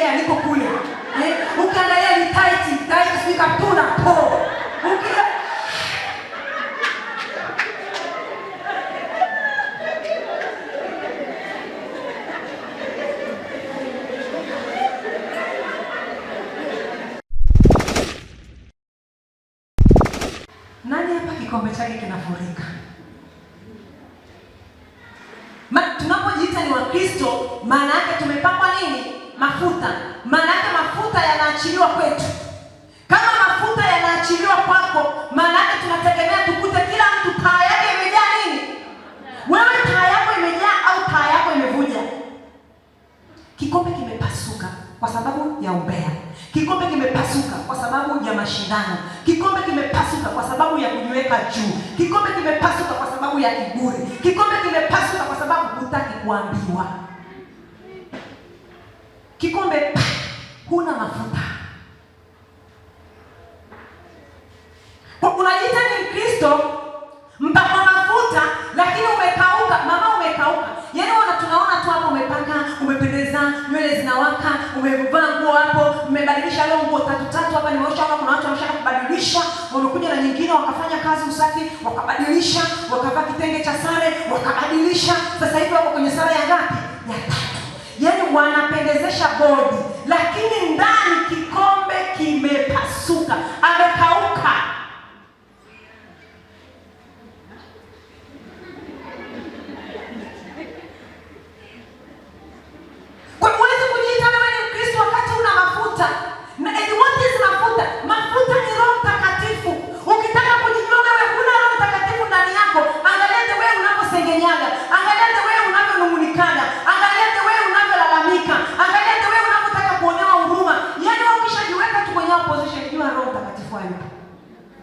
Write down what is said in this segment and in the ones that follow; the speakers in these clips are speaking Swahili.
yeye aliko kule. Ukiangalia ni tight si kaptuna po. Nani hapa kikombe chake kinafurika? Tunapojiita ni Wakristo, maana yake tumepakwa nini? Mafuta. Maana yake mafuta yanaachiliwa kwetu. Kama mafuta yanaachiliwa kwako, maana yake tunategemea tukute kila mtu taa yake imejaa nini? Wewe taa yako imejaa au taa yako imevuja? Kikombe kimepasuka kwa sababu ya umbea. Kikombe kimepasuka kwa sababu ya mashindano. Kikombe kimepasuka kwa sababu ya kujiweka juu. Kikombe kimepasuka kwa sababu ya kiburi. Kikombe kimepasuka kwa sababu hutaki kuambiwa. Kikombe huna mafuta. Kwa unajiita ni Kristo, mpaka mafuta lakini umekauka, mama umekauka. Yaani tunaona tu hapo umepaka, umependeza, nywele zinawaka, umevaa nguo hapo, umebadilisha leo nguo tatu hapa nimeosha kuna watu wameshaka kubadilisha, wamekuja na nyingine wakafanya kazi usafi, wakabadilisha, wakavaa kitenge cha sare, wakabadilisha. Sasa hivi wako kwenye sare ya ngapi? Ya 3. Yaani wanapendezesha bodi, lakini ndani kikombe kimepasuka, amekauka.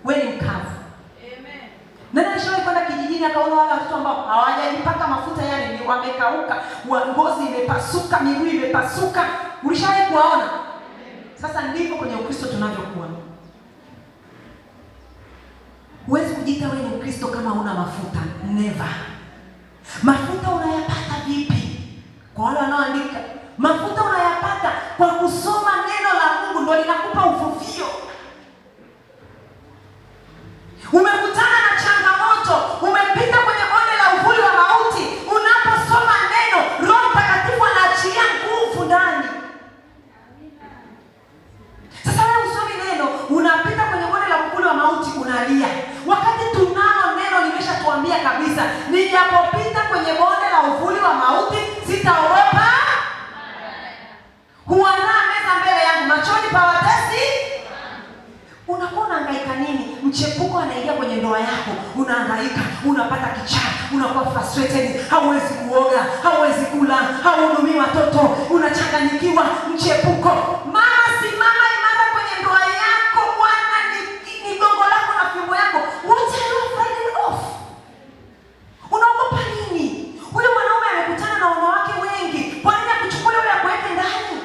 Wewe ni mkavu. Amen. Nani alishawahi kwenda kijijini akaona wale watoto ambao hawajajipaka mafuta, yani ni wamekauka, ngozi imepasuka, miguu imepasuka? Ulishawahi kuwaona? Sasa ndivyo kwenye Ukristo tunavyokuwa. Huwezi kujiita wewe ni Mkristo kama huna mafuta. Never. Mafuta unayapata vipi? Kwa wale wanaoandika, mafuta unayapata kwa kusoma neno la Mungu, ndio linakupa uvuvio. Umekutana na changamoto, umepita kwenye bonde la uvuli wa mauti, unaposoma neno, Roho Mtakatifu anaachilia nguvu ndani. Sasa wewe usomi neno, unapita kwenye bonde la uvuli wa mauti unalia. Wakati tunalo neno limeshatuambia kabisa, nijapopita kwenye bonde la uvuli wa mauti sitaogopa. Huandaa meza mbele yangu machoni pa watesi. Unakuwa unahangaika nini? Mchepuko anaingia kwenye ndoa yako, unahangaika, unapata kichaa, unakuwa frustrated, hauwezi kuoga, hauwezi kula, hauhudumii watoto, unachanganyikiwa, mchepuko. Mama, simama imara kwenye ndoa yako. Bwana ni gongo lako na fimbo yako. What are you fighting off? Unaogopa nini? Huyo mwanaume amekutana na wanawake wengi, kwa nini akuchukue yule akuweke ndani?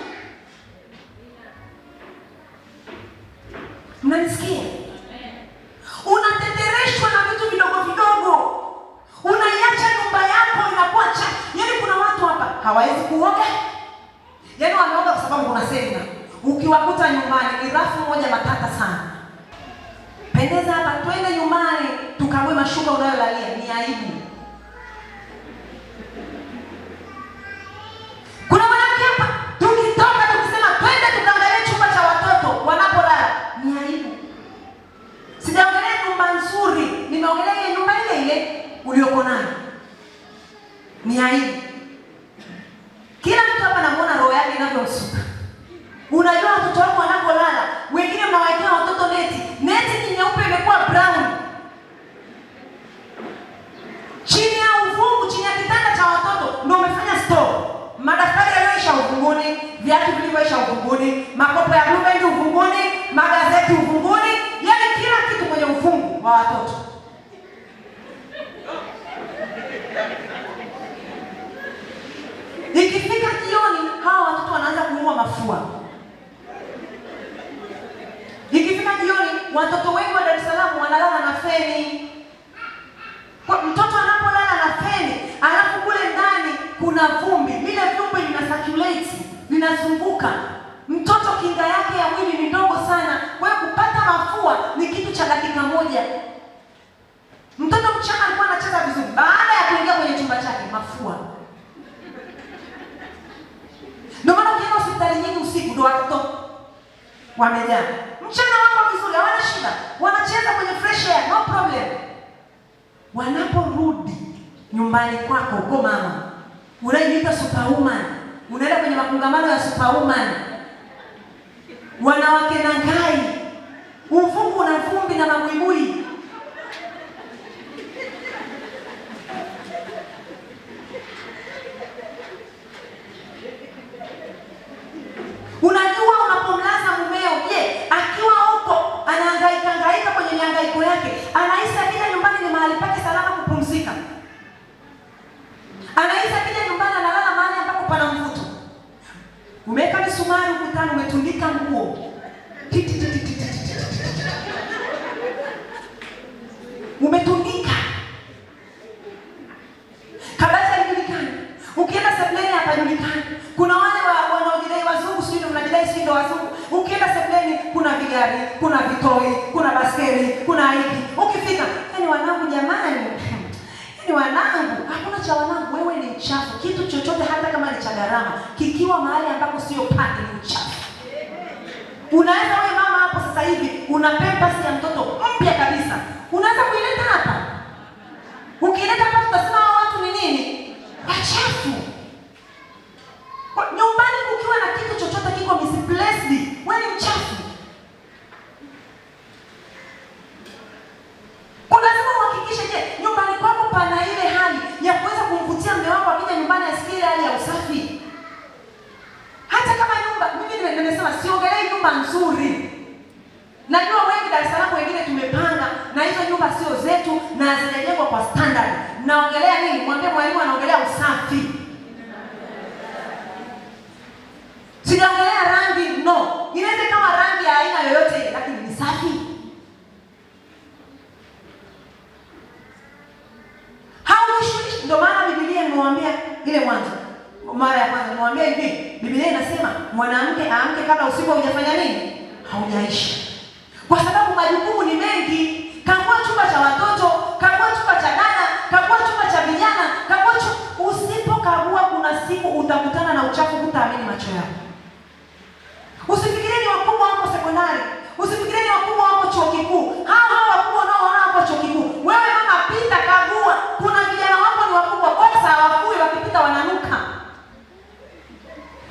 Mnanisikia? Unatetereshwa na vitu vidogo vidogo. Unaiacha nyumba yako inakuwa chafu. Yaani kuna watu hapa hawawezi kuoga. Yaani wanaoga kwa sababu kuna semina. Ukiwakuta nyumbani ni rafu moja matata sana. Pendeza hapa, twende nyumbani tukague mashuka unayolalia, ni aibu. Kuna wanawake hapa tukitoka tukisema twende tukaangalie chumba cha watoto wanapolala, ni aibu. Sijaongelea nyumba nzuri, nimeongelea ile nyumba ile ulioko nayo. Ni aibu. Kila mtu hapa anamuona roho yake inavyomsuka. Unajua watoto wako wanapolala, wengine mnawawekea watoto neti. Neti ni nyeupe imekuwa brown. Chini ya uvungu, chini ya kitanda cha watoto ndio umefanya store. Madaftari yaliyoisha uvunguni, viatu vilivyoisha uvunguni, makopo ya Blueband uvunguni, magazeti uvunguni, yaani kila kitu kwenye ufungu wa watoto. Ikifika jioni, hawa watoto wanaanza kuumwa mafua. Ikifika jioni, watoto wengi wa Dar es Salaam wanalala na feni. Kwa mtoto anapolala na feni, alafu kule ndani kuna vumbi, lile vumbi lina circulate, linazunguka. wamejaa. Mchana wako vizuri, hawana shida, wanacheza kwenye fresh air, no problem. Wanaporudi nyumbani kwako uko mama, unajiita superwoman, unaenda kwenye makongamano ya superwoman, wanawake na ngai, uvungu na vumbi na mabuibui. Unajua unapomlaza mumeo, akiwa huko anahangaika kwenye mihangaiko yake, anahisi akija nyumbani ni mahali pake salama kupumzika. Anahisi akija nyumbani analala mahali ambapo pana mvuto. Umeweka misumari ukutani, umetundika nguo. Umetundika. Kabisa haijulikani. Ukienda sebuleni hapajulikani. Kuna wale wanaojidai wazungu, sio mnajidai sio wazungu. Ukienda sebuleni kuna vigari, kuna vitoi, kuna baskeli, kuna hiki. Ukifika, wanangu jamani. Wanangu, hakuna cha wanangu, wewe ni mchafu. Kitu chochote hata kama ni cha gharama, kikiwa mahali ambapo sio pake ni mchafu. Unaweza wewe mama hapo sasa hivi una pampers ya mtoto mpya kabisa, unaweza kuileta hapa. Ukileta hapa tutasema watu ni nini? Wachafu. Nyumbani ukiwa na kitu chochote kiko misplaced, wewe ni mchafu. Lazima uhakikishe nyumbani kwako pana ile hali ya kuweza kumvutia mume wako akija nyumbani asikie hali ya usafi. Hata kama nyumba, mimi nimesema siongelee nyumba nzuri. Najua wengi Dar es Salaam wengine tumepanga na hizo nyumba sio zetu na zinajengwa kwa standard. Naongelea nini? Mwambie mwalimu anaongelea usafi. Sijaongelea rangi, no. Inaweza kama rangi ya aina yoyote lakini ni safi. Ndio maana Biblia imemwambia ile mwanzo, mara ya kwanza imemwambia hivi, Biblia inasema mwanamke aamke kabla usiku hujafanya nini? Haujaisha. Kwa sababu majukumu ni mengi. Kagua chumba cha watoto, kagua chumba cha dada, kagua chumba cha vijana, kagua usipokagua kuna siku utakutana na uchafu hutaamini macho yako. Usifikirie ni wakubwa wako sekondari, usifikirie ni wakubwa wako chuo kikuu. Hao wakubwa unaoona hapo chuo kikuu. Wewe mama pita kagua, kuna vijana wako ni wakubwa kosa hawakui wakipita wananuka.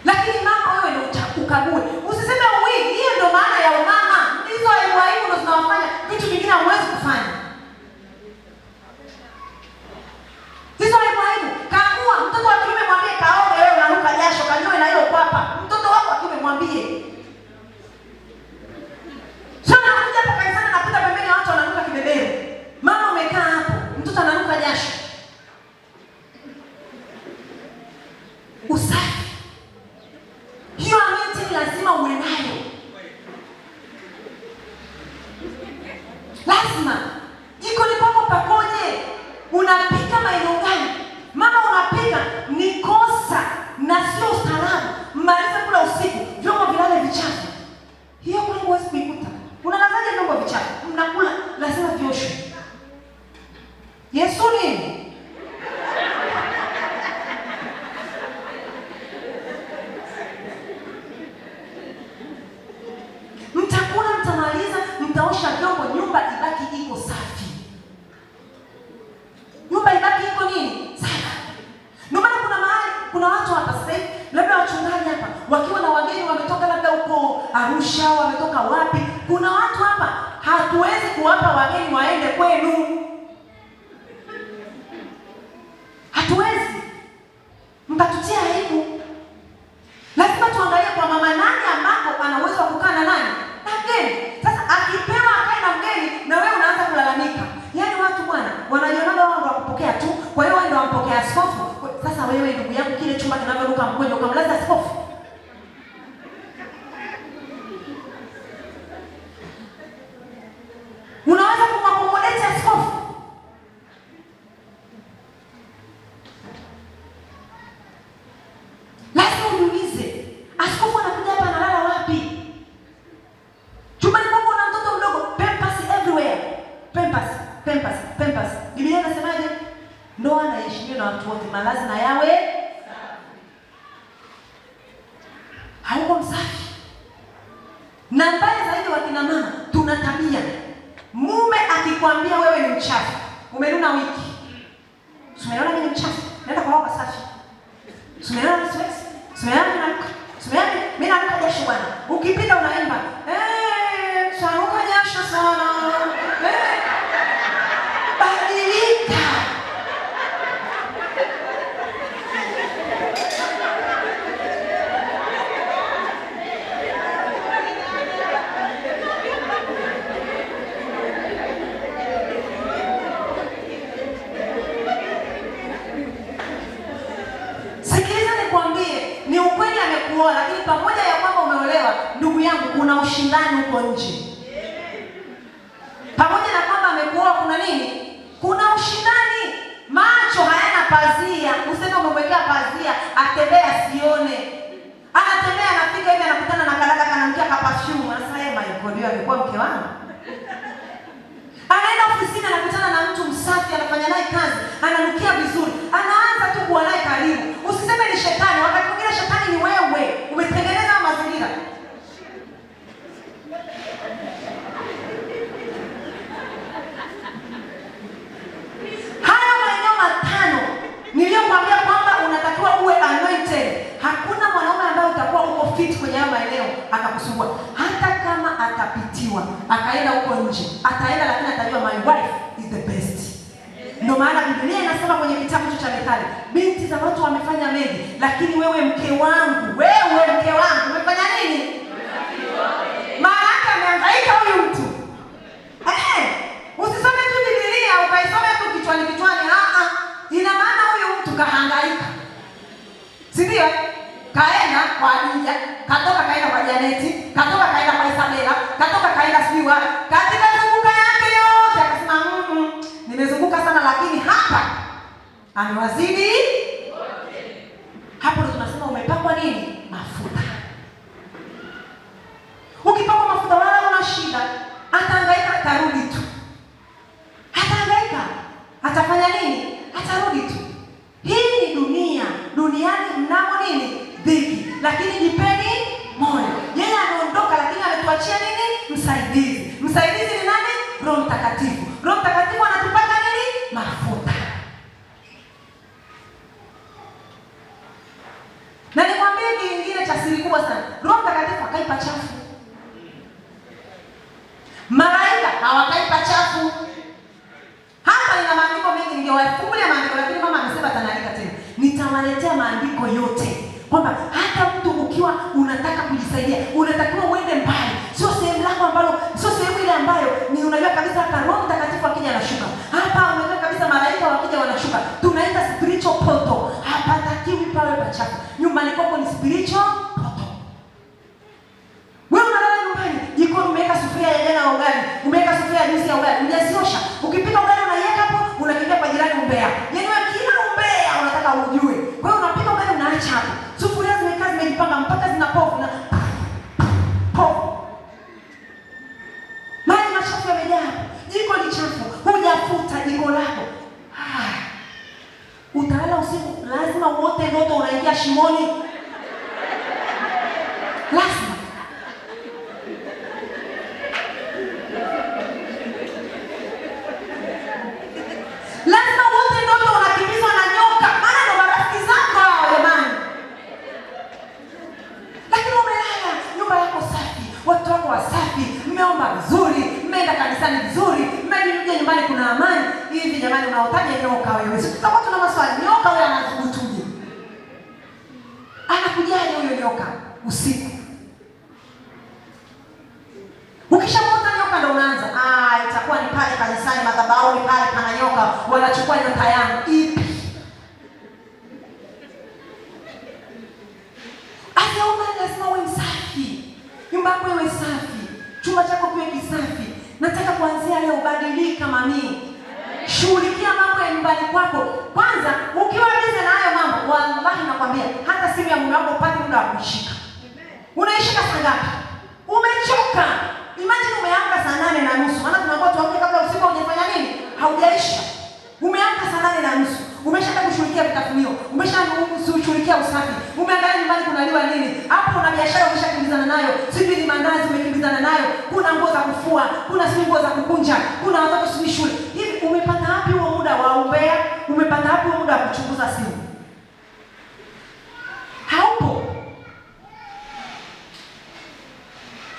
Lakini mama wewe ndio ukague. Usiseme wewe, hiyo ndio maana ya umama. Hizo aibu ndio zinawafanya vitu vingine huwezi kufanya. Hizo aibu. Kagua, mtoto wa kiume mwambie kaoge, wewe unanuka jasho, kanyoe na hiyo kwapa. Mtoto wako wa kiume mwambie. Sana kuja hapa kanisani napita pembeni ya watu wananuka kibebeo. Mama umekaa hapo, mtoto ananuka jasho. Usafi. Hiyo amiti lazima uwe nayo. Lazima. Jikoni kwako pakoje? Unapika maeneo gani? Mama unapika ni kosa na sio ustaarabu. Mmaliza kula usiku, vyombo vilale vichafu. Hiyo kwangu huwezi kuikuta. Unalazaje vyombo vichafu? Mnakula lazima vioshwe. Yesu nini? Mtakula, mtamaliza, mtaosha vyombo, nyumba ibaki iko safi. Nyumba ibaki iko nini? Safi. Ndio maana kuna mahali, kuna watu hapa sasa hivi, labda wachungaji hapa, wakiwa na wageni wametoka labda huko Arusha, wametoka wapi. Kuna watu hapa, hatuwezi kuwapa wageni waende kwenu. Hatuwezi. Mtatutia aibu. Lazima tuangalie kwa mama nani ambako ana uwezo wa kukaa na nani? Na mgeni. Sasa akipewa akae na mgeni na wewe unaanza kulalamika. Yaani watu bwana, wanajiona wao ndio wakupokea tu. Kwa hiyo wao ndio wampokea askofu. Sasa wewe ndugu yangu kile chumba kinavyoruka mkojo ukamlaza askofu. Unaweza kumwakomodesha askofu? Lazima ujiulize, askofu anakuja hapa analala wapi? Chumbani kwako una mtoto mdogo, pampers everywhere. Pampers. Biblia inasemaje? Ndoa na heshimiwa na watu wote, malazi na yawe hauko msafi. Na mbaya zaidi wakina mama, tuna tabia. Mume akikwambia wewe ni mchafu, umenuna wiki. Umeona mimi ni mchafu? Nenda kwa baba safi. Umeona stress? Umeona mimi nanuka jasho bwana. Ukipita unaimba, sanuka jasho sana. Badilika. Ni ukweli amekuoa, lakini pamoja ya kwamba umeolewa, ndugu yangu, kuna ushindani huko nje. Pamoja na kwamba amekuoa, kuna nini? Kuna ushindani. Macho hayana pazia. Useme umemwekea pazia, atembea sione. Anatembea anafika hivi anakutana na kalaka kanamkia kapafyumu. Anasema yuko ndio alikuwa mke wangu. Anaenda ofisini anakutana na mtu msafi, anafanya naye kazi, ananukia vizuri. Anaanza tu kuwa naye karibu. Usiseme ni shetani, wakati mwingine shetani ni wewe. Umetengeneza mazingira. Haya maeneo matano niliyokuambia kwamba unatakiwa uwe anointed. Hakuna mwanaume ambaye utakuwa uko fit kwenye haya maeneo akakusumbua. Hata kama atapitiwa, akaenda huko nje, ataenda lakini atajua my wife is the best. Ndio maana Biblia inasema kwenye kitabu cha Methali, binti za watu wamefanya mengi, lakini wewe mke wangu, umefanya nini? Maana yake amehangaika huyu mtu. Usisome tu Biblia ukaisome tu kichwani. Ina maana huyu mtu kahangaika. Si ndio? Kaenda kwa Adija, katoka kaenda kwa Janeti, katoka kaenda kwa Isabela, katoka kaenda siwa. Katika zunguka yake yote akasema nimezunguka sana, lakini hapa amewazidi wote. Hapo ndo tunasema umepakwa nini? Mafuta. Ukipakwa mafuta wala una shida. Atahangaika, atarudi tu. Atahangaika, atafanya nini? Atarudi tu. Hii ni dunia. Duniani mnamo nini? Dhiki. Lakini jipeni moyo. Yeye ameondoka, lakini ametuachia nini? Msaidizi. Msaidizi ni nani? Roho Mtakatifu. Roho Mtakatifu anatupaka nini? Mafuta. Na nikwambie kingine cha siri kubwa sana. Roho Mtakatifu akaipa chafu. Malaika hawakaipa chafu. Hapa nina maandiko mengi, ningewafungulia maandiko, lakini mama amesema atanialika tena. Nitawaletea maandiko yote. Kwamba hata mtu ukiwa unataka kujisaidia, unatakiwa uende mbali. Sio sehemu lako ambalo, sio sehemu ile ambayo ni unajua kabisa hapa Roho Mtakatifu akija anashuka. Hapa unajua kabisa malaika wakija wanashuka. Tunaita spiritual portal. Hapa takiwi pawe pachafu. Nyumbani kwako ni spiritual portal. Wewe unalala nyumbani, jikoni umeweka sufuria ya jana ya ugali, umeweka sufuria ya juice ya ugali, hujasiosha. Ukipika ugali unaiweka hapo, unakimbia kwa jirani umbea. Yaani wewe kila umbea unataka ujue. Kwa hiyo unapika ugali unaacha hapo. Sufuria zimekaa zimejipanga mpaka zina povu na povu. Maji machafu yamejaa. Jiko ni chafu. Hujafuta jiko lako. Utalala usiku, lazima uote ndoto unaingia shimoni. Lazima. Lazima uote ndoto unakimbizwa na nyoka. Maana ndo marafiki zako hao jamani. Lakini umelala, nyumba yako safi, watu wako wasafi, mmeomba vizuri, mmeenda kanisani vizuri, mmejirudia nyumbani kuna amani. Hivi jamani unaotaje nyoka wewe? Sisi tutakuwa tuna maswali. Nyoka wewe anazungutuje? Anakujaje huyo nyoka usiku? Ukishamuota nyoka ndo unaanza, itakuwa ni pale kanisani madhabahu pale pana nyoka, wanachukua nyota yangu. Ipi? Lazima uwe msafi. Nyumba yako iwe safi. Chumba chako kiwe kisafi. Nataka kuanzia leo badilika mami. Shughulikia mambo ya nyumbani kwako. Kwanza ukiwa busy na hayo mambo, wallahi nakwambia hata simu ya mume wako upate muda wa kuishika. Unaishika saa ngapi? Umechoka. Imagine umeamka saa 8:30. Maana tunaambiwa tuamke kabla usiku hujafanya nini? Haujaisha. Umeamka saa 8:30. Umeshaenda kushughulikia vitafunio, umeshashughulikia usafi, umeangalia nyumbani kunaliwa nini, hapo una biashara umeshakimbizana nayo, sijui ni mandazi umekimbizana nayo, kuna nguo za kufua, kuna sijui nguo za kukunja, kuna watoto sijui shule. Hivi umepata wapi huo muda wa umbea? Umepata wapi huo muda wa kuchunguza simu? Haupo.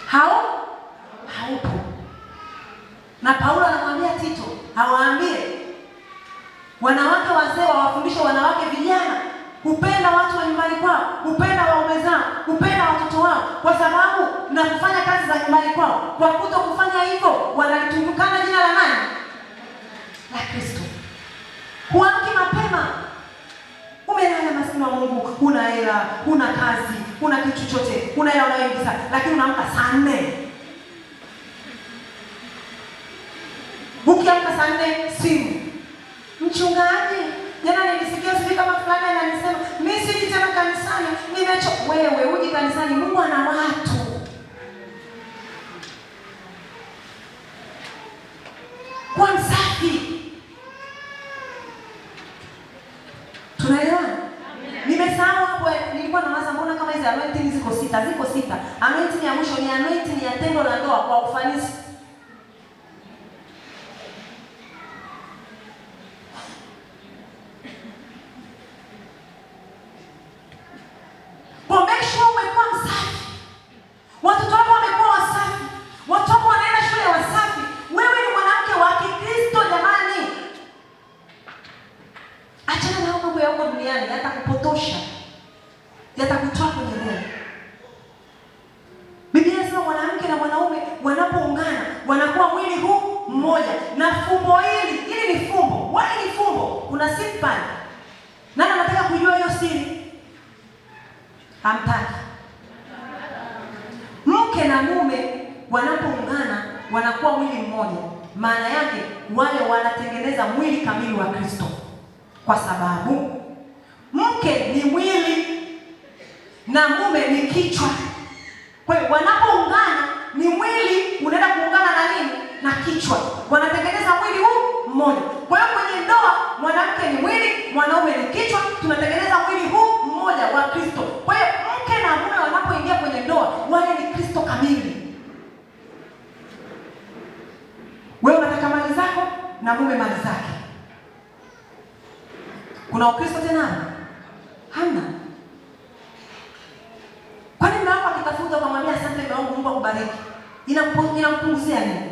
Haupo. Na Paulo anamwambia Tito, hawaambie wanawake wazee wawafundishe wanawake vijana kupenda watu wa nyumbani kwao, kupenda waume zao, kupenda watoto wao, kwa sababu na kufanya kazi za nyumbani kwao. Kwa kuto kufanya hivyo wanalitumikana jina la nani? La Kristo. Huamki mapema, umelala maskini wa Mungu, huna hela, huna kazi, huna kitu chochote, huna hela unayoingiza, lakini unaamka saa 4. Ukiamka saa 4 simu. Mchungaji, jana nilisikia sisi kama fulani ananisema, mimi siji tena kanisani, nimechoka. Wewe uji kanisani, Mungu ana watu. Kwa msafi. Tunaelewana? Nimesahau hapo, nilikuwa nawaza mbona kama hizo anointing ziko 6, ziko 6. Anointing ya mwisho ni anointing ya tendo la ndoa kwa ufanisi. Yatakutoa kwenye roho. Biblia inasema mwanamke na mwanaume wanapoungana wanakuwa mwili huu mmoja. Na fumbo hili ni fumbo. Wani ni fumbo? Kuna siri pale. Nani anataka kujua hiyo siri? Hamtaki. Mke na mume wanapoungana wanakuwa mwili mmoja. Maana yake wale wanatengeneza mwili kamili wa Kristo. Kwa sababu mke ni mwili na mume ni kichwa. Kwa hiyo wanapoungana ni mwili unaenda kuungana na nini? Na kichwa. Wanatengeneza mwili huu mmoja. Kwa hiyo kwenye ndoa mwanamke ni mwili, mwanaume ni kichwa, tunatengeneza mwili huu mmoja wa Kristo. Kwa hiyo mke na mume wanapoingia kwenye ndoa, wale ni Kristo kamili. Wewe unataka mali zako na mume mali zake. Kuna Ukristo tena? Hamna. Kwani mume wako akitafuta kumwambia asante mume wangu, Mungu akubariki, inampunguzia nini?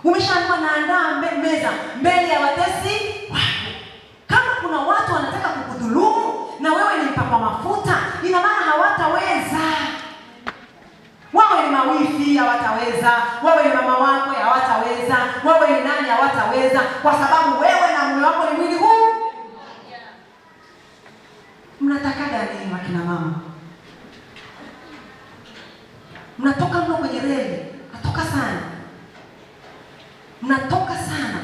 Umeshaambiwa naandaa meza mbele ya watesi wako. Kama kuna watu wanataka kukudhulumu na wewe ni mpakwa mafuta, ina maana hawataweza. Wawe ni mawifi hawataweza, wawe ni mama wako hawataweza, wawe ni nani hawataweza, kwa sababu wewe na mume wako ni mwili huu. Mnataka gani wakina mama? Mnatoka mno kwenye reli, natoka sana. Mnatoka sana.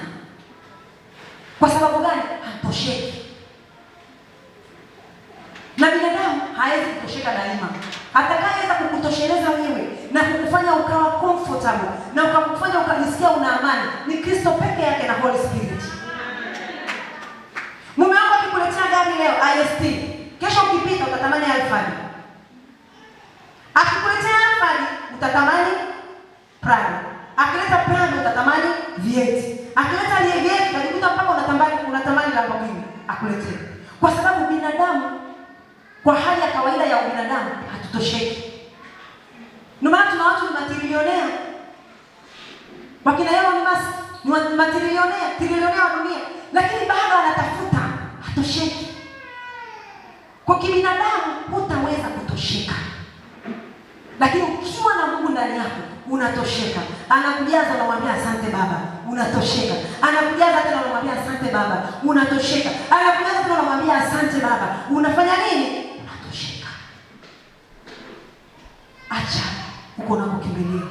Kwa sababu gani? Hatosheki. Na binadamu hawezi kutosheka daima. Atakayeweza kukutosheleza wewe na kukufanya ukawa comfortable na ukakufanya ukajisikia una amani ni Kristo peke yake na Holy Spirit. Mume wako akikuletea gari leo IST, kesho ukipita utatamani Alphard. Akikuletea Alphard utatamani Prado. Akileta Prado utatamani V8. Akileta V8 utajikuta mpaka unatamani Lamborghini akuletee. Kwa sababu binadamu kwa hali ya kawaida ya ubinadamu hatutosheki. Ndio maana tuna watu ni matrilionea. Wakina Elon Musk ni matrilionea, trilionea wa dunia, lakini bado anatafuta, hatosheki. Kwa kibinadamu hutaweza kutosheka. Lakini ukiwa na Mungu ndani yako unatosheka. Anakujaza na kumwambia asante Baba, unatosheka. Anakujaza tena na kumwambia asante Baba, unatosheka. Anakujaza tena na kumwambia asante Baba, unafanya nini? Unatosheka. Acha uko na kukimbilia.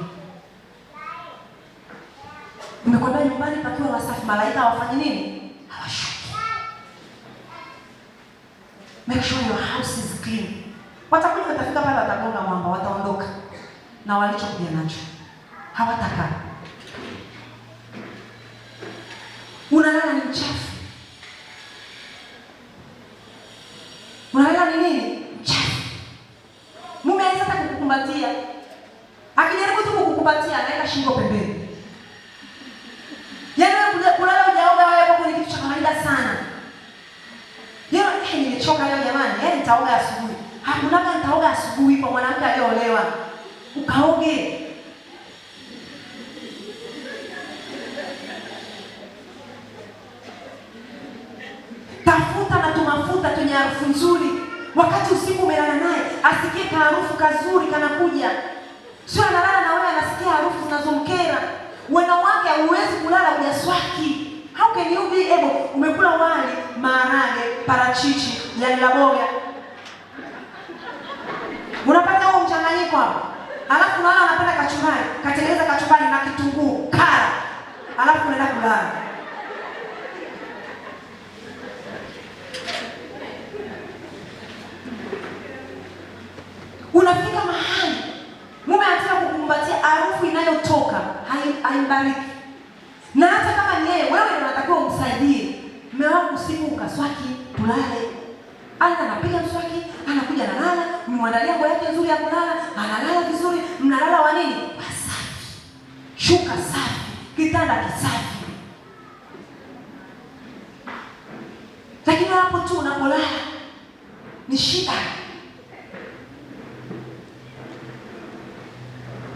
Nimekwambia nyumbani pakiwa wasafi, malaika hawafanyi nini? Hawashuki. Make sure your house is clean. Watakuja watafika pale watagonga mwamba, wataondoka na walichokuja nacho. Hawatakaa. Unalala ni mchafu. ni nini? Mchafu. Mume anaweza hata kukukumbatia. Akijaribu tu kukukumbatia, anaweka shingo pembeni. Yaani wewe kulala hujaoga wewe hapo ni kitu cha kawaida sana. Yeye nimechoka leo jamani. Yaani nitaoga asubuhi. Hakuna kama nitaoga asubuhi kwa mwanamke aliyeolewa. Ukaoge. Tafuta na tumafuta tunye harufu nzuri. Wakati usiku umelala naye, asikie harufu kazuri kanakuja. Sio analala na wewe anasikia harufu zinazomkera. Wanawake hauwezi kulala hujaswaki. How can you be able? Umekula wali, maharage, parachichi, jani la boga. Unapata huo mchanganyiko hapo. Alafu unaona anapenda kachumbari, katengeneza kachumbari na kitunguu, kara. Alafu unaenda kulala. Unafika mahali mume anataka kukumbatia, harufu inayotoka haimbariki. Na hata kama ni yeye, wewe ndio unatakiwa umsaidie. Mume wako usiku ukaswaki, tulale. Aidha anapiga mswaki, anakuja analala, mmwandalia nguo yake nzuri ya kulala, analala vizuri, mnalala wa nini? Safi. Shuka safi, kitanda kisafi. Lakini hapo tu unapolala ni shida.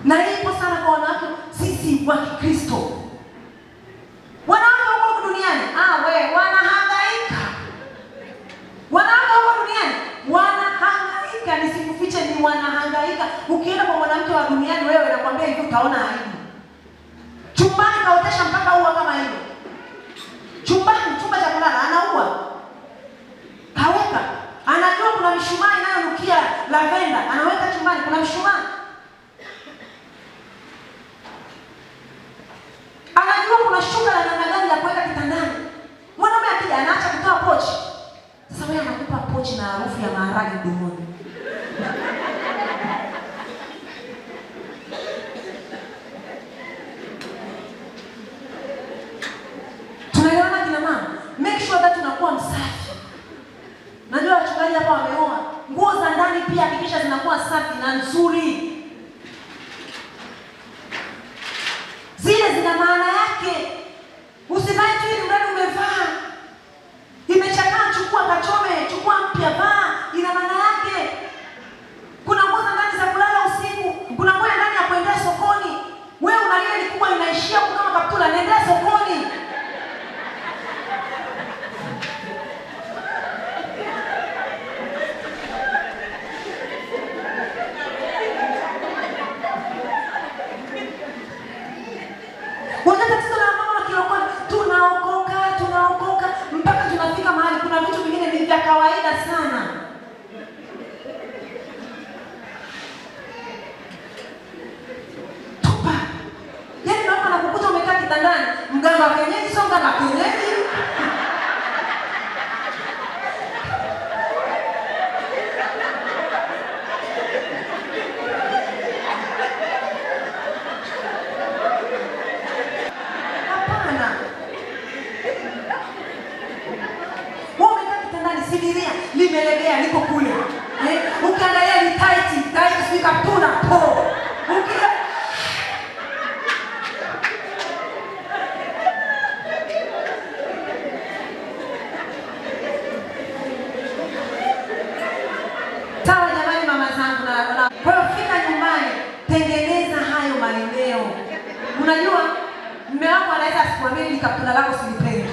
Na ipo sana kwa wanawake sisi wa Kikristo. Wanawake huko duniani, wewe wanahangaika. Wanawake huko duniani wanahangaika, nisikufiche ni wanahangaika. Ukienda kwa mwanamke wa duniani wewe nakwambia hivi utaona aibu. Chumbani kaotesha mpaka ua kama hilo. Chumbani, chumba cha kulala anaua. Kaweka, anajua kuna mishumaa inayonukia lavenda, anaweka chumbani kuna mishumaa. Anajua kuna shuka la namna gani ya kuweka kitandani. Mwanaume akija anaacha kutoa pochi. Sasa wewe anakupa pochi na harufu ya maharage mdomoni. Tunaelewana kina mama? Make sure that tunakuwa msafi. Najua wachungaji hapa wameoa. Nguo za ndani pia hakikisha zinakuwa safi na nzuri. Zile zina maana yake. Usivae tu ili mradi umevaa. Imechakaa, chukua kachome, chukua mpya vaa, ina maana yake. Kuna nguo za ndani za kulala usiku, kuna nguo ndani ya kuendea sokoni. Wewe una ile kubwa inaishia kama kaptula, nenda sokoni. Tunaokoka mpaka tunafika mahali kuna vitu vingine ni vya kawaida sana. Tupa. Yaani naomba nakukuta umekaa kitandani, mganga wa kienyeji sio mganga wa kienyeji. Limelegea liko kule. Ukiangalia ni tight sika tuna po. Sawa jamani mama zangu na kwa fika nyumbani tengeneza hayo maeneo. Unajua mume wako anaweza asikwambie ni kaptula lako silipendi.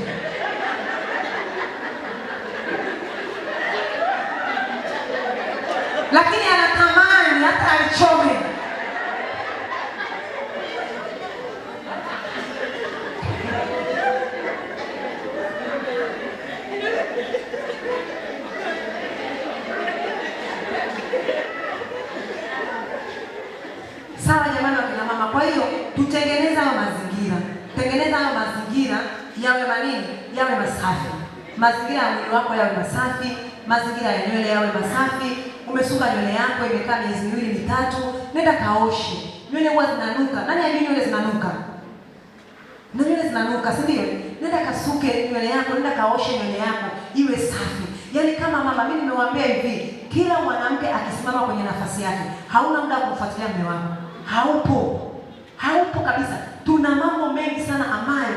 Lakini anatamani hata alichome. Sawa jamani wakina mama, kwa hiyo tutengeneza hayo mazingira. Tengeneza hayo mazingira yawe manini? Yawe masafi. Mazingira ya mwili wako yawe masafi, mazingira ya nywele yawe masafi. Umesuka nywele yako imekaa miezi 2-3, nenda kaoshe. Nywele huwa zinanuka. Nani ajui nywele zinanuka? Na nywele zinanuka, si ndio? Nenda kasuke nywele yako, nenda kaoshe nywele yako iwe safi. Yaani kama mama, mimi nimewaambia hivi, kila mwanamke akisimama kwenye nafasi yake, hauna muda wa kumfuatilia mume wako. Haupo kabisa. Tuna mambo mengi sana ambayo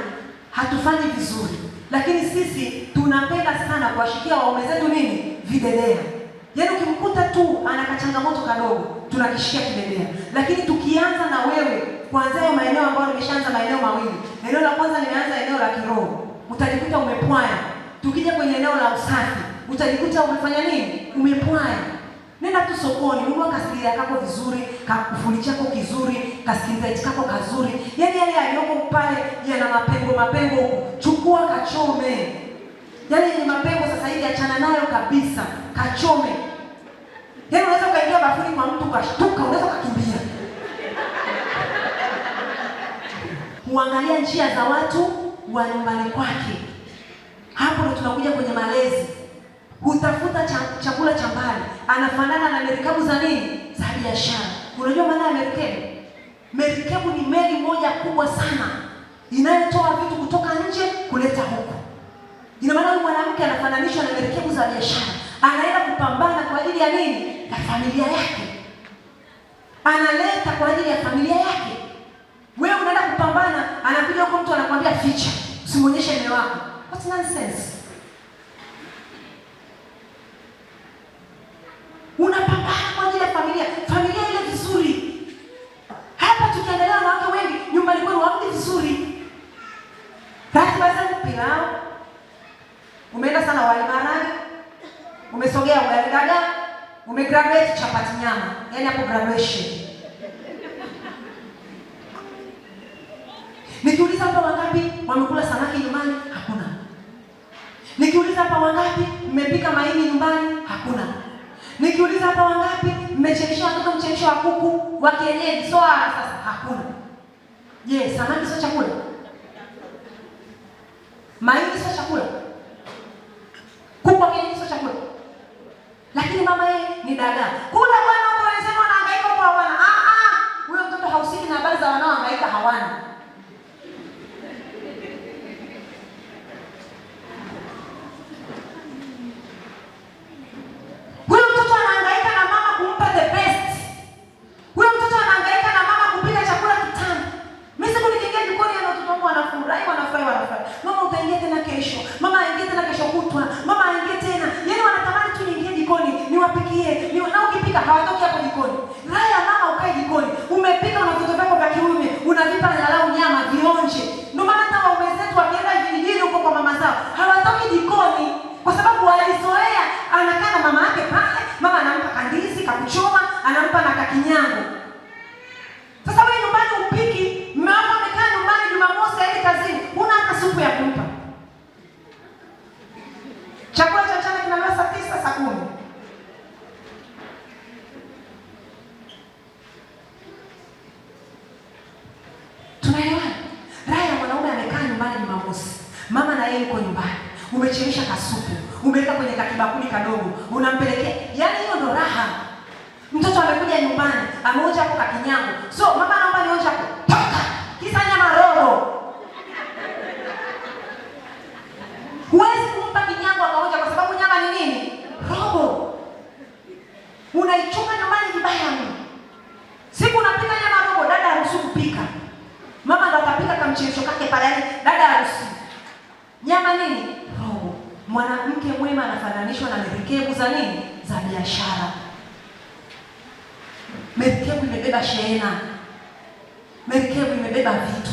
hatufanyi vizuri, lakini sisi tunapenda sana kuwashikia waume zetu nini? Videdea. Yaani ukimkuta tu ana kachangamoto kadogo, tunakishikia kidedea. Lakini tukianza na wewe kuanzia maeneo ambayo nimeshaanza maeneo mawili. Eneo la kwanza nimeanza eneo la kiroho, utajikuta umepwaya. Tukija kwenye eneo la usafi, utajikuta umefanya nini? Umepwaya. Nenda tu sokoni, nunua kasilia kako vizuri, kakufuli chako kizuri, kaskinteti kako kazuri. Yaani yale yaliyoko pale yana mapengo huko, chukua kachome. Yaani ni mapengo sasa hivi achana nayo kabisa, kachome. Yaani unaweza ukaingia bafuni kwa mtu ukashtuka, unaweza kukimbia. Huangalia njia za watu wa nyumbani kwake. Hapo ndo tunakuja kwenye malezi. Hutafuta chakula cha mbali. Anafanana na merikebu za nini? Za biashara. Unajua maana ya merikebu? Merikebu ni meli moja kubwa sana inayotoa vitu kutoka nje kuleta huku. Ina maana huyu mwanamke anafananishwa na merikebu za biashara. Anaenda kupambana kwa ajili ya nini? Ya familia yake. Analeta kwa ajili ya familia yake. Wewe unaenda kupambana, anakuja huko mtu anakuambia ficha, usimuonyeshe mume wako. What nonsense. Unapambana kwa ajili ya familia ile vizuri. Hapa tukiendelea na watu wengi nyumbani kwenu wako vizuri. Ratiba zangu pilau. Umeenda sana wali maharage. Umesogea ugali dagaa. Umegraduate chapati nyama. Yaani hapo graduation. Nikiuliza hapa wangapi wamekula samaki nyumbani? Hakuna. Nikiuliza hapa wangapi mmepika maini nyumbani? Hakuna. Nikiuliza hapa wangapi mmechemsha watoto mchemsho wa kuku wa kienyeji? Sasa hakuna. Je, samaki sio chakula? Maini sio chakula? Kuku wa kienyeji sio chakula? Lakini mama yeye ni dagaa. Kula bwana huko wenzenu wanahangaika kwa wana. Huyo mtoto hausiki na habari za wanaohangaika hawana. Wanafurahi. Mama utaingia tena kesho. Mama aingie tena kesho kutwa. Mama aingie tena. Yaani wanatamani tu niingie jikoni, niwapikie. Na ukipika hawatoki hapo jikoni. Raya mama ukae jikoni. Umepika na vitoto vyako vya kiume, unavipa angalau nyama vionje. Ndio maana hata waume zetu wakienda vijijini huko kwa mama zao, hawatoki jikoni kwa sababu walizoea anakaa na mama yake pale. Mama anampa kandizi, kakuchoma, anampa na kakinyango. Sasa wewe nyumbani upiki, mama amekaa nyumbani Jumamosi hadi kazini, huna hata supu ya kumpa. Chakula cha mchana kinaliwa saa 9, saa 10. Tunaelewana? Raya mwanaume amekaa nyumbani Jumamosi. Mama na yeye yuko nyumbani. Umechemsha kasupu, umeweka kwenye kakibakuli kadogo, unampelekea. Yaani hiyo ndo raha. Mtoto amekuja nyumbani, ameonja hapo kakinyango. So, mama naomba nionje hapo. Toka! Kisa nyama roho. Huwezi kumpa kinyango akaonja kwa sababu nyama ni nini? Roho. Unaichunga nyumbani vibaya mno. Siku unapika nyama roho, dada haruhusi kupika. Mama ndo akapika kamchemsho kake pale, yani dada haruhusi. Nyama nini? Roho. Mwanamke mwema anafananishwa na merikebu za nini? Za biashara. Merikebu imebeba shehena. Merikebu imebeba vitu.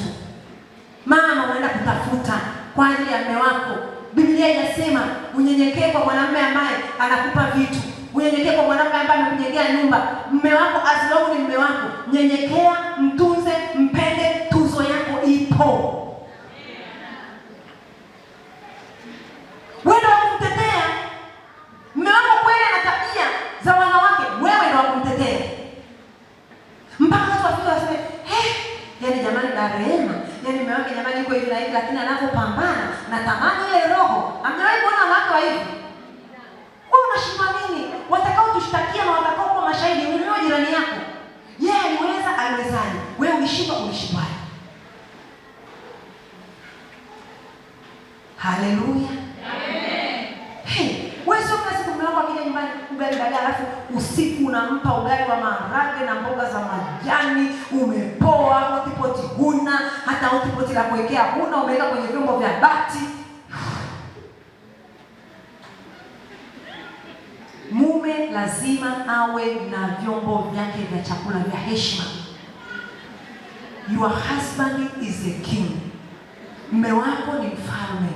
Mama unaenda kutafuta kwa ajili ya mume wako. Biblia inasema unyenyekee kwa mwanamume ambaye anakupa vitu. Unyenyekee kwa mwanamume ambaye anakujengea nyumba. Mume wako as ni mume wako. Nyenyekea, mtunze, mpende, tuzo yako ipo. Wewe ndio kumtetea. Mume wako kweli ana tabia za wanawake, wewe ndio kumtetea. Mpaka watu wafika waseme, yaani jamani Darema, yaani mume wake jamani yuko hivi na hivi, lakini anapopambana na tamani ile roho. Hamjawahi kuona wanawake wa hivi? Wewe unashindwa nini? Watakao tushtakia na watakao kwa mashahidi, wewe jirani yako. Yeye aliweza, aliwezaje? Wewe ulishindwa, ulishindwaje? Haleluya. Amen. Wewe Usiku unampa ugali wa maharage na mboga za majani, umepoa, hotipoti huna, hata hotipoti la kuwekea huna, umeweka kwenye vyombo vya bati. Mume lazima awe na vyombo vyake vya chakula vya heshima. Your husband is a king. Mume wako ni mfalme.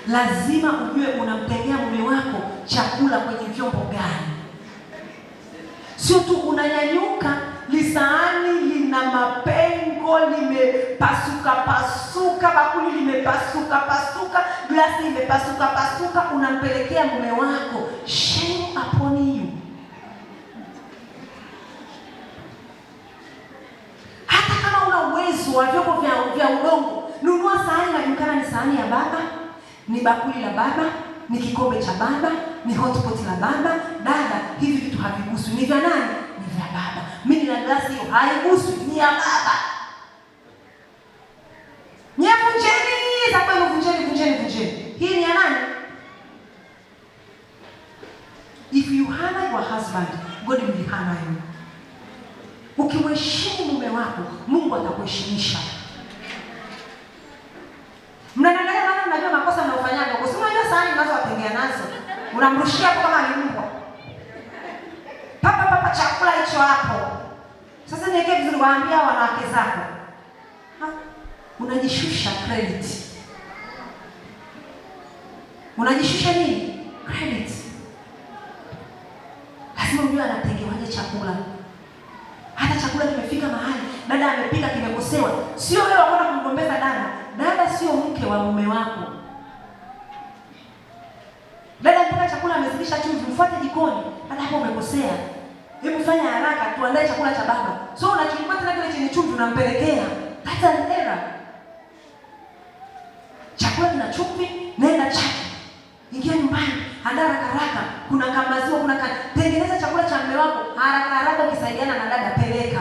Lazima ujue unamtengea mume wako chakula kwenye vyombo gani. Sio tu unanyanyuka, lisahani lina mapengo, limepasuka, bakuli limepasuka, glasi limepasuka, unampelekea mume wako. Shame upon you. Hata kama una uwezo wa vyombo vya udongo, nunua sahani inajulikana ni sahani ya baba, ni bakuli la baba, ni kikombe cha baba, ni hotpot la baba. Dada, hivi vitu haviguswi. Ni vya nani? Ni vya baba. Mimi na glasi hiyo haiguswi, ni ya baba. Nyevunjeni, sababu vunjeni. Hii ni ya nani? If you honor your husband, God will honor you. Ukimheshimu mume wako, Mungu atakuheshimisha. Mnaangalia maana mnajua makosa mnayofanyaga. Usimwambie sahani unazowatengea nazo. Unamrushia kama ni mbwa. Papa chakula hicho hapo. Sasa niweke vizuri, waambia wanawake zako. Unajishusha credit. Unajishusha nini? Credit. Lazima ujue anatengewaje chakula. Hata chakula kimefika mahali, dada amepika kimekosewa. Sio wewe wakwenda kumgombeza dada. Dada sio mke wa mume wako. Dada mpika chakula amezidisha chumvi, mfuate jikoni. Dada hapo umekosea. Hebu fanya haraka tuandae chakula cha baba. So unachukua tena kile chenye chumvi unampelekea. That's an error. Chakula kina chumvi, nenda chaki. Ingia nyumbani, andaa haraka. Kuna kamaziwa, tengeneza chakula cha mume wako haraka ukisaidiana na dada, peleka.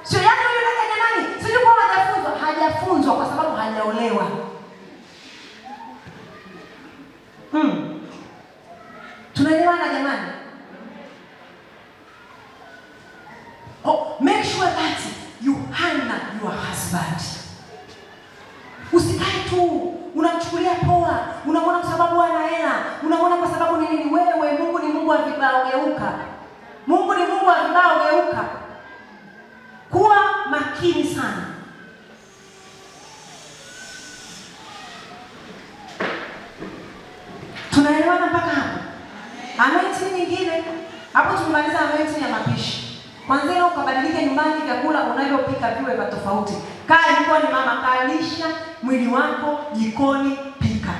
Sio yako yule dada jamani, sio kwa hajafunzwa kwa sababu hajaolewa. Tunaelewana jamani? Make sure that you honor your husband. Usikae tu unamchukulia poa, unaona kwa sababu ana hela, unaona kwa sababu ni nini. Wewe, Mungu ni Mungu wa vibao geuka. Mungu ni Mungu wa vibao geuka. Kuwa makini sana. Tunaelewana mpaka hapo? Anointing nyingine hapo tumemaliza anointing ya mapishi. Kwanza leo ukabadilike nyumbani, vyakula unavyopika viwe vya tofauti. Kaa jikoni mama, kalisha mwili wako jikoni, pika.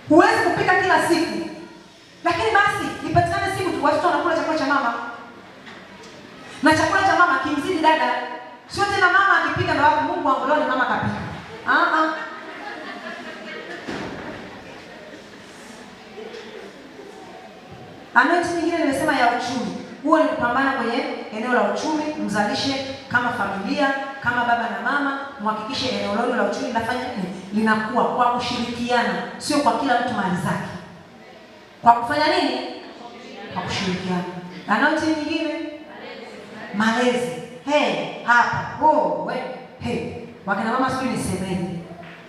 Huwezi kupika kila siku. Lakini basi ipatikane siku tu watoto wanakula chakula cha mama. Na chakula cha mama kimzidi dada. Sio tena mama akipika na wako Mungu wangu leo ni mama kapika. Anointing nyingine nimesema ya uchumi. Huwa ni kupambana kwenye eneo la uchumi, mzalishe kama familia, kama baba na mama, muhakikishe eneo lolote la uchumi linakuwa kwa kushirikiana, sio kwa kila mtu mali zake. Kwa kufanya nini? Kwa kushirikiana. Anointing nyingine malezi. Hapa. Wakina mama sio nisemeje.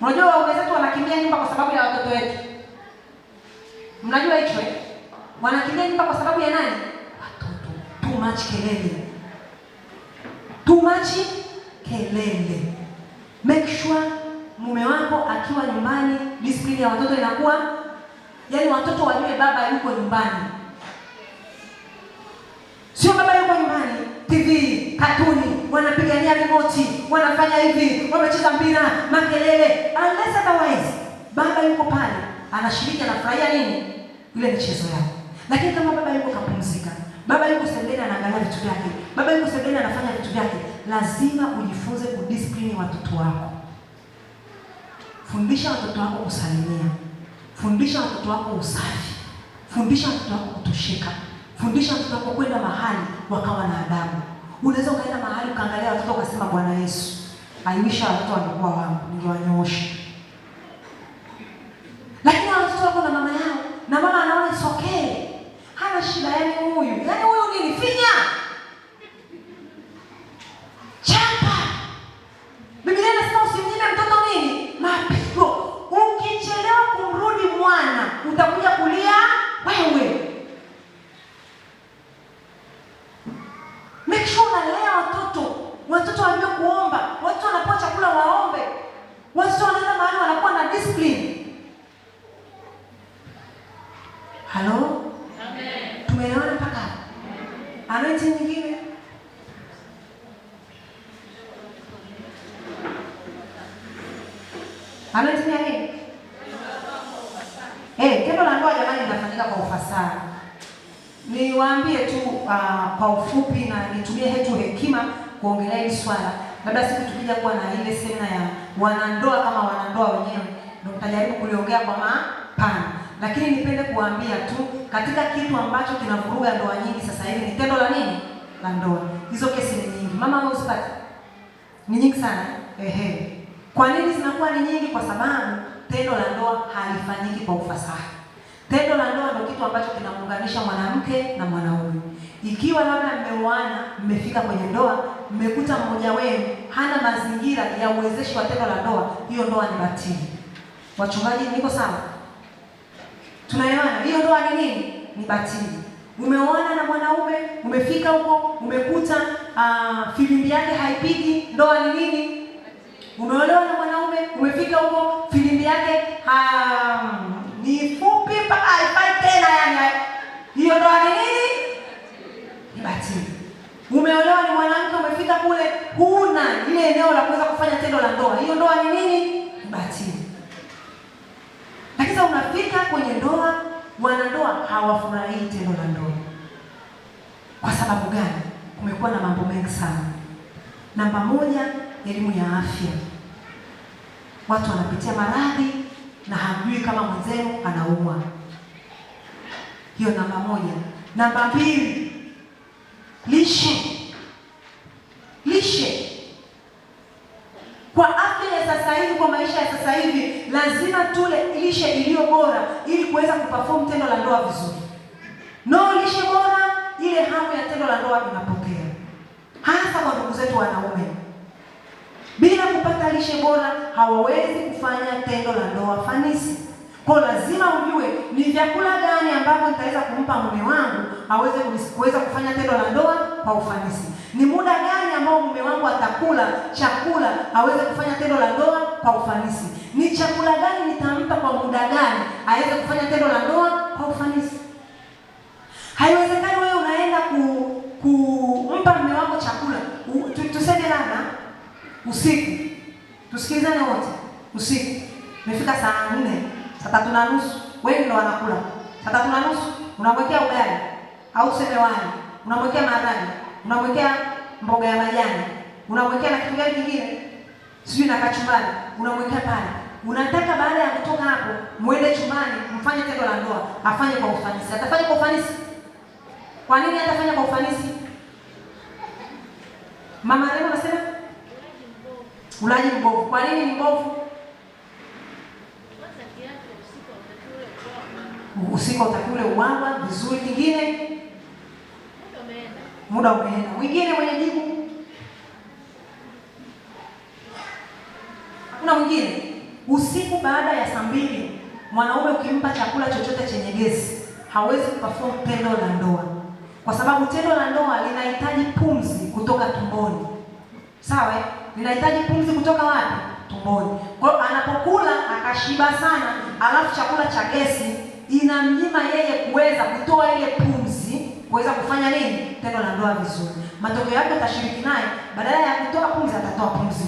Unajua waume zetu wanakimbia nyumba kwa sababu ya watoto wetu. Mnajua hicho? Wanakimbia nyumba kwa sababu ya nani? Watoto. Too much kelele. Make sure mume wako akiwa nyumbani, discipline ya watoto inakuwa, yaani watoto wajue baba yuko nyumbani. Sio baba yuko nyumbani, TV, katuni, wanapigania remote, wanafanya hivi, wamecheza mpira, makelele. Unless otherwise, baba yuko pale, anashiriki, anafurahia nini? Ile michezo yao. Lakini kama baba yuko kapumzika, baba yuko sebuleni anaangalia vitu vyake, baba yuko sebuleni anafanya vitu vyake, lazima ujifunze kudiscipline watoto wako. Fundisha watoto wako kusalimia. Fundisha watoto wako usafi. Fundisha watoto wako kutosheka. Fundisha watoto wako kwenda mahali wakawa na adabu. Unaweza ukaenda mahali ukaangalia watoto ukasema Bwana Yesu, aiwisha watoto wangekuwa wangu, ningewanyoosha. Lakini watoto wako na mama yao, na mama anaona Tendo la ndoa jamani linafanyika kwa ufasaha. Niwaambie tu kwa ufupi na nitumie hekima kuongelea hili swala. Labda siku tukija kuwa na ile semina ya wanandoa kama wanandoa wenyewe ndio tutajaribu kuliongea kwa mapana. Lakini nipende kuambia tu katika kitu ambacho kinavuruga ndoa nyingi sasa hivi ni tendo la nini? La ndoa. Hizo kesi ni nyingi. Mama wewe usipate. Ni nyingi sana. Kwa nini zinakuwa ni nyingi? Kwa sababu tendo la ndoa halifanyiki kwa ufasaha. Tendo la ndoa ndio kitu ambacho kinamuunganisha mwanamke na mwanaume. Ikiwa labda mmeoana, mmefika kwenye ndoa, mmekuta mmoja wenu hana mazingira ya uwezeshi wa tendo la ndoa, hiyo ndoa ni batili. Wachungaji, niko sawa? Tunaelewana? Hiyo ndoa ni nini? Ni batili. Umeoana na mwanaume, umefika huko, umekuta filimbi yake haipigi, ndoa ni nini? Umeolewa na mwanaume, umefika huko, filimbi yake ni fupi mpaka haifai tena, yani hiyo ndoa ni nini? Ni batili. Umeolewa ni mwanamke, umefika kule huna ile eneo la kuweza kufanya tendo la ndoa, hiyo ndoa ni nini? Ni batili. Lakini unafika kwenye ndoa, wanandoa hawafurahii tendo la ndoa. Kwa sababu gani? Kumekuwa na mambo mengi sana. Namba moja, elimu ya afya. Watu wanapitia maradhi na hajui kama mwenzenu anaumwa. Hiyo namba moja. Namba mbili, lishe. Kwa afya ya sasa hivi, kwa maisha ya sasa hivi, lazima tule lishe iliyo bora ili kuweza kuperform tendo la ndoa vizuri. No lishe bora, ile hamu ya tendo la ndoa inapotea. Hasa kwa ndugu zetu wanaume. Bila kupata lishe bora hawawezi kufanya tendo la ndoa fanisi. Kwa lazima ujue ni vyakula gani ambavyo nitaweza kumpa mume wangu aweze kuweza kufanya tendo la ndoa kwa ufanisi. Ni muda gani ambao mume wangu atakula chakula aweze kufanya tendo la ndoa kwa ufanisi. Ni chakula gani nitampa kwa muda gani aweze kufanya tendo la ndoa kwa ufanisi. Haiwezekani wewe unaenda kumpa mume wako chakula. Tuseme labda usiku. Tusikilizane wote. Usiku. Umefika saa 4, saa 3:30, wewe ndio wanakula. Saa 3:30 unamwekea ugali au tuseme wali, unamwekea maharage, unamwekea mboga ya majani, unamwekea na kitu gani kingine? Sijui na kachumbari, unamwekea pale. Unataka baada ya kutoka hapo muende chumbani mfanye tendo la ndoa, afanye kwa ufanisi. Atafanya kwa ufanisi? Kwa nini atafanya kwa ufanisi? Mama leo anasema ulaji mbovu. Kwa nini ni mbovu? Usiku utakiule uwanga vizuri. Kingine? Muda umeenda. Mwingine mwenye jibu? Kuna mwingine usiku baada ya saa 2 mwanaume ukimpa chakula chochote chenye gesi hawezi kuperform tendo la ndoa. Kwa sababu tendo la ndoa linahitaji pumzi kutoka tumboni. Sawa? Linahitaji pumzi kutoka wapi? Tumboni. Kwa hiyo anapokula akashiba sana, alafu chakula cha gesi inamnyima yeye kuweza kutoa ile pumzi, kuweza kufanya nini? Tendo la ndoa vizuri. Matokeo yake utashiriki naye, badala ya kutoa pumzi atatoa pumzi.